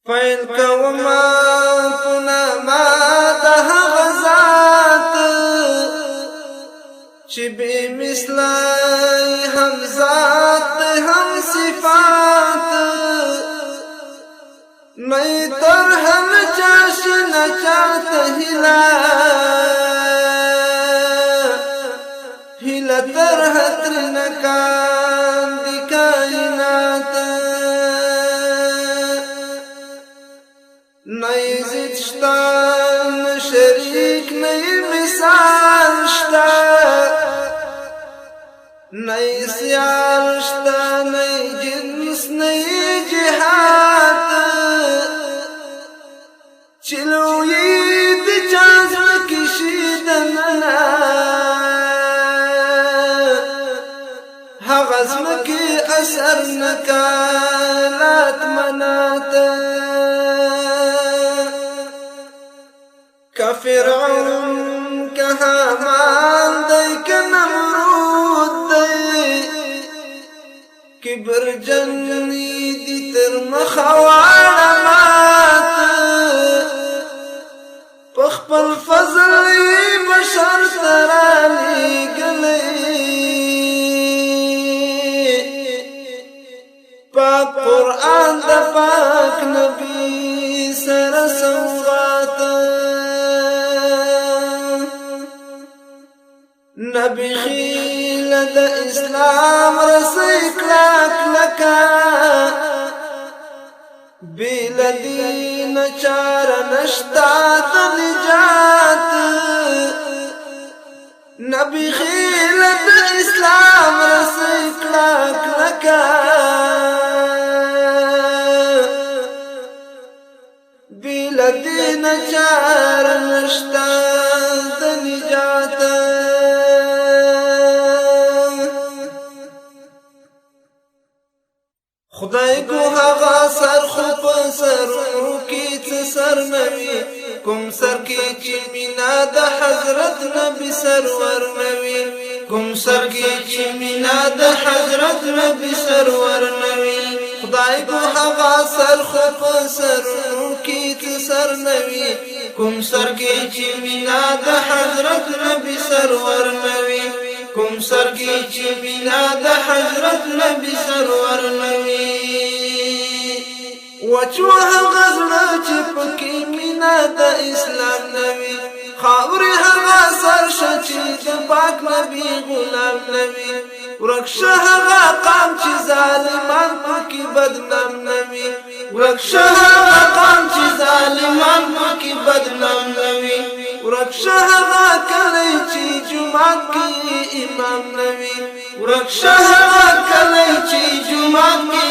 فیل کوما پنما ده غزات چی بی مثلی هم ذات هم صفات نئی تر هم چاش نچات هلا تر حتر نکان دی کائنات نئی زید شتا شریک نئی مثال شتا نئی سیال شتا نئی جنس نئی جہات چلوی دی جازم کشید منا غزم کی اثر نکالات مناتا کفرعون کهامان دی کنمرود دی کبر جنی دی تر مخوارمات پخپل فضلی بشر ترانی گلی پاک قرآن دا پاک نبی سر سوغات نبی خیل دا اسلام رسی کلاک لکا بیل دین چار نشتات نجات نبی خیل دا اسلام رسی کلاک لکا دین چار نشتا د نجات خدای کو هغه سر خو په سر کی سر نوی کوم سر کی چې مینا د حضرت نبی سرور نوی کوم سر کی چې مینا د حضرت نبی سرور نوی خدای کو هغه سر خو په سر کی سر نوی کوم سر کی چې مینا د حضرت نبی سرور نوی کوم سر کی چې مینا د حضرت نبی سرور نوی وچو هغه زړه چې پکې مینا د اسلام نوی خاورې هغه سر چې د پاک نبی غلام نوی ورکشه هغه قام چې ظالمان پکې بدنام نوی ورکشه هغه قام چې ظالمان پکې بدنام نوی ورکشه هغه کلی چې جمعات کې امام نوی ورکشه هغه کلی چې جمعات کې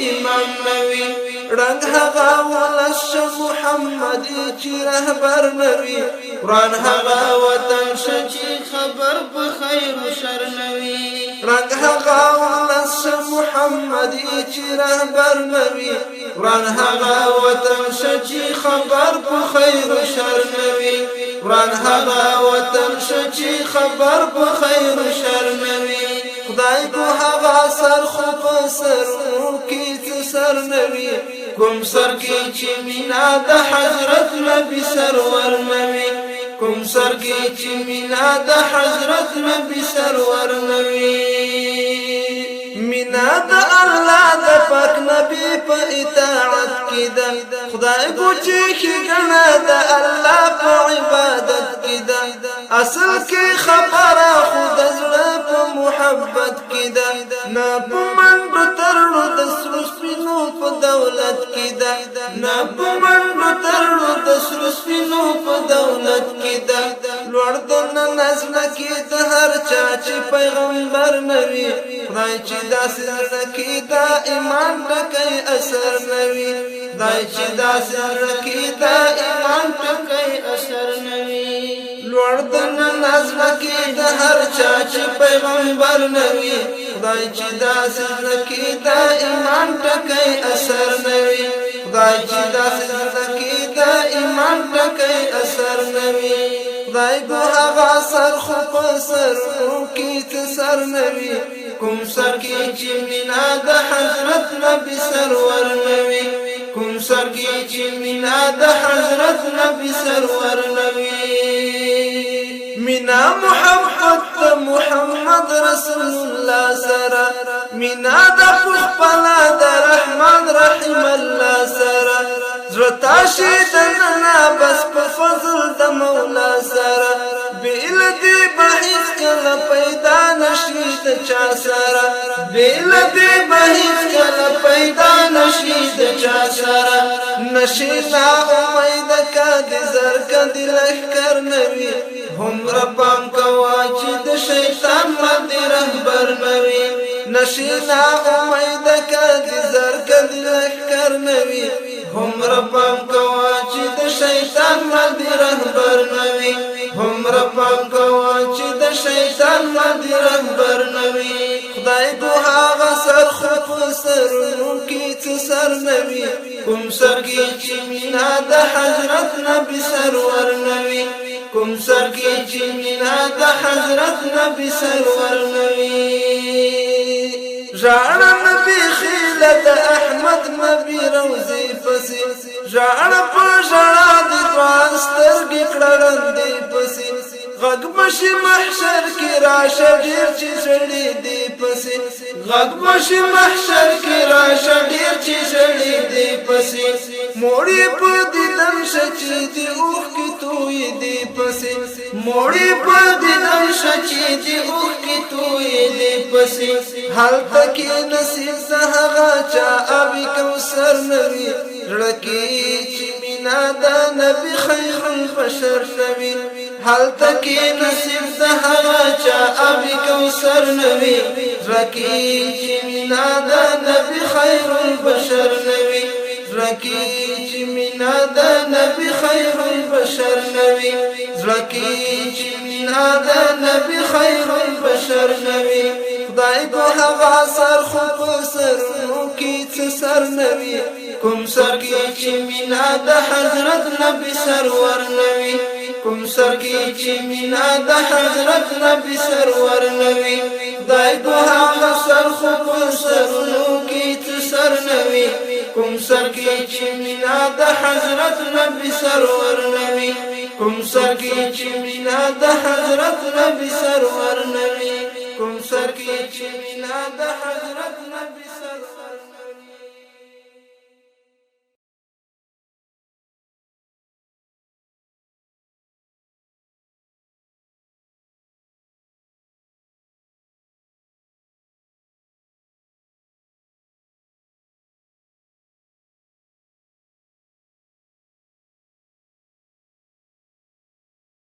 امام نوی رنگ هغه ولش محمدی چې رهبر نوی قرآن هغه وطن چې خبر په خیر و شر نوی رنگ هغه ولش محمدی چې رهبر نوی قرآن هغه وطن چې خبر په خیر و شر نوی قرآن هغه وطن چې خبر په خیر و شر نوی خدای کو هغه سر خو په سر کی سر نوی کوم سر کی چې مینا د حضرت نبی سرور نوی کوم سر کی چې مینا د حضرت نبی سرور نوی مینا د الله د پاک نبی په اطاعت کې ده خدای کو چې ګڼه د الله په عبادت کې ده اصل کې خبره خود زړه په محبت کې ده نه په منډو ترړو د سرو سپینو په دولت کې ده نه په منډو ترړو د سرو سپینو په دولت کې ده لوړ د نظم کې د هر چا چې پیغمبر نوی خدای چې داسې زړه کې دا ایمان ټکی اثر نوی خدای چې داسې زړه کې دا ایمان ټکی اثر نوی لوړ د نظم کې د هر چا چې پیغمبر نوی خدای چې داسې زړه کې دا ایمان ټکی اثر نوی خدای چې داسې زړه کې دا ایمان ټکی اثر نوی خدای کو هغه سر خو په سر کی سر نوی کوم سر کې چې مینا د حضرت نبی سرور نوي کوم سر کې چې مینا د حضرت نبی سرور نوي مینا محبت محمد رسول الله سره مینا د خپلا د رحمان رحیم الله سره زړه شیدنا بس په فضل د مولا سره بیل دی بهیس کله پیدا نشي د چا سره بیل دی بهیس کله پیدا نشي د چا سره نشي نا امید کدي زر کدي لخر نوي هم ربام کوا چې د شیطان باندې رهبر نوي نشي نا امید کدي زر کدي لخر نوي هم ربام کوا چې د شیطان باندې رهبر نوي هم ربام کوا چې د شیطان باندې رهبر نوي خدای دوها غسر خو سرونو کې څه سر نوي کوم سر کې چې مینا د حضرت نبی سرور نوي کوم سر کې چې مینا د حضرت نبی سرور نوي ژړ نبی خیلت احمد نبی روزي پسې ژړ په ژړا د دوه سترګې کړهندې پسې غږ بشي محشر کې راشه ډېر چې ژړې دې پسې غږ بشي محشر کې راشه ډېر چې ژړې دې پسې موړې په دیدن شچې دې اوښکې توی دې پسې موړې په دیدن شچې دې اوښکې توی دې پسې هلته کې نصیب د هغه چا آبی کوثر نوي زړه کې چې مینا د نبي خیر البشر نوي هلته کې نصیب د هغه چا آبی کوثر نوي زړه کې چې مینا د نبي خیر البشر نوي زړه کې چې مینا د نبي خیر البشر نوي زړه کې چې مینا د نبي خیر البشر نوي خدای کو هغه سر خو په سرونو کې څه سر نوي کوم سر کې چې مینا د حضرت نبی سرور نوي کوم سر کې چې مینا د حضرت نبی سرور نوي خدای کو هغه سر خو په سرونو کې څه سر نوي کوم سر کې چې مینا د حضرت نبی سرور نوي کوم سر کې چې مینا د حضرت نبی سرور نوي کوم سر کې چې مینا د حضرت نبی